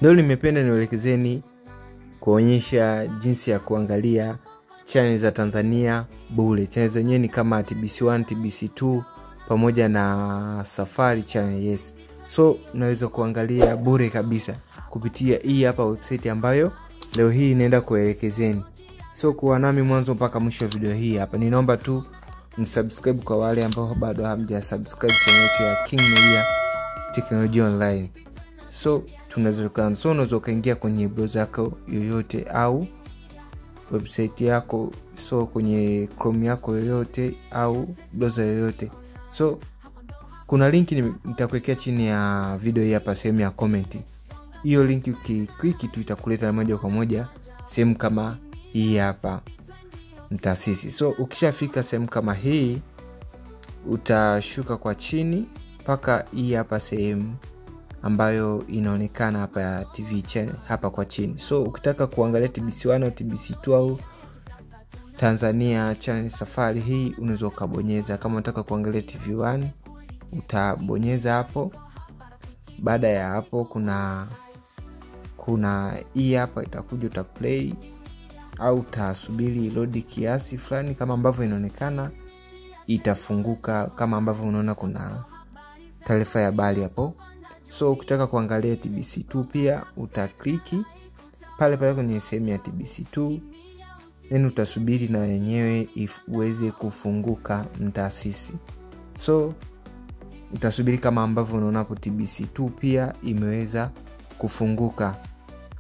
Ndio nimependa niwaelekezeni kuonyesha jinsi ya kuangalia channel za Tanzania bure. Channel zenyewe ni kama TBC1, TBC2 pamoja na Safari channel, yes. So unaweza kuangalia bure kabisa kupitia hii hapa website ambayo leo hii inaenda kuelekezeni. So kuwa nami mwanzo mpaka mwisho wa video hii hapa. Ninaomba tu msubscribe kwa wale ambao bado hamjasubscribe channel yetu ya King Media Technology Online. So unaweza kuingia kwenye browser yako yoyote au website yako, so kwenye Chrome yako yoyote au browser yoyote. So kuna link nitakuwekea chini ya video hii hapa sehemu ya comment. Hiyo link ukiklik tu itakuleta moja kwa moja sehemu kama hii hapa Mtaasisi. So ukishafika sehemu kama hii utashuka kwa chini mpaka hii hapa sehemu ambayo inaonekana hapa ya TV channel hapa kwa chini. So ukitaka kuangalia TBC1 au TBC2 au Tanzania channel Safari, hii unaweza kubonyeza. Kama unataka kuangalia TV1 utabonyeza hapo. Baada ya hapo kuna hii hapa itakuja, utaplay au utasubiri load kiasi fulani kama ambavyo inaonekana itafunguka, kama ambavyo unaona kuna taarifa ya habari hapo. So ukitaka kuangalia TBC2 pia utakliki pale pale kwenye sehemu ya TBC2, then utasubiri na yenyewe uweze kufunguka Mtaasisi. So utasubiri kama ambavyo unaona hapo TBC2 pia imeweza kufunguka.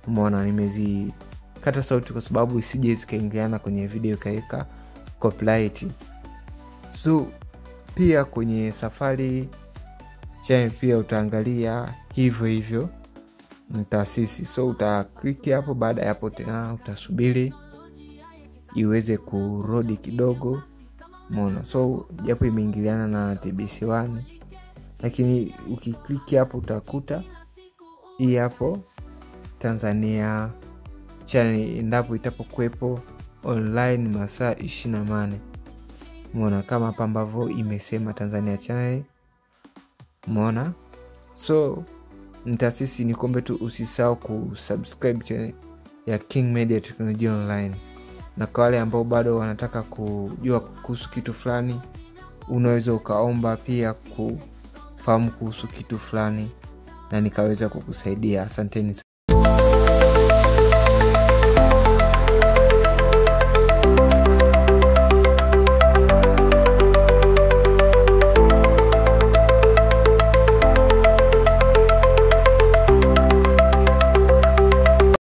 Umeona nimezikata sauti kwa sababu isije zikaingiliana kwenye video kaeka copyright. So pia kwenye Safari channel pia utaangalia hivyo Mtaasisi. So utaklik hapo. Baada ya hapo tena utasubiri iweze kurodi kidogo. Umeona, so japo imeingiliana na TBC1, lakini ukiklik hapo utakuta hii hapo Tanzania channel endapo itapokuepo online masaa 24. Umeona kama hapa ambavyo imesema Tanzania channel. Umeona? So Mtaasisi ni kombe tu usisahau kusubscribe channel ya King Media Technology Online. Na kwa wale ambao bado wanataka kujua kuhusu kitu fulani, unaweza ukaomba pia kufahamu kuhusu kitu fulani na nikaweza kukusaidia. Asanteni.